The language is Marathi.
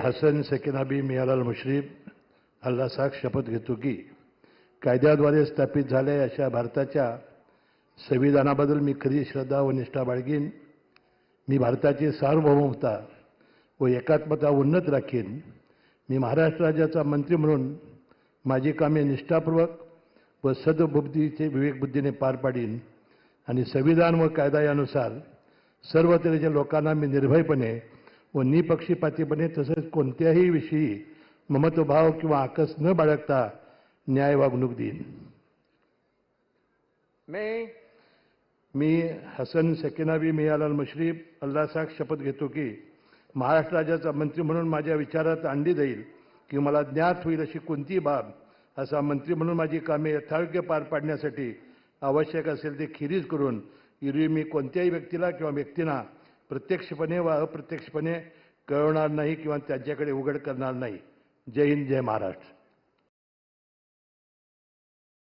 हसन सेकिनाबी मियालाल मुश्रीफ अल्लाह शपथ घेतो की कायद्याद्वारे स्थापित झालेल्या अशा भारताच्या संविधानाबद्दल मी खरी श्रद्धा व निष्ठा बाळगीन. मी भारताची सार्वभौमता व एकात्मता उन्नत राखीन. मी महाराष्ट्र राज्याचा मंत्री म्हणून माझी कामे निष्ठापूर्वक व सद्बुद्धीचे विवेकबुद्धीने पार पाडीन आणि संविधान व कायदा यानुसार सर्व तऱ्हेच्या लोकांना मी निर्भयपणे व निपक्षपातीपणे तसेच कोणत्याही विषयी ममत्वभाव किंवा आकस न बाळगता न्याय वागणूक देईन. मी हसन सेकिनाबी मियालाल मुश्रीफ अल्लाह शपथ घेतो की महाराष्ट्र राज्याचा मंत्री म्हणून माझ्या विचारात आणली जाईल की मला ज्ञात होईल अशी कोणतीही बाब असा मंत्री म्हणून माझी कामे यथायोग्य पार पाडण्यासाठी आवश्यक असेल ते खिरीज करून एरवी मी कोणत्याही व्यक्तीला किंवा व्यक्तींना प्रत्यक्षपणे व अप्रत्यक्षपणे कळवणार नाही किंवा त्यांच्याकडे उघड करणार नाही. जय हिंद, जय महाराष्ट्र.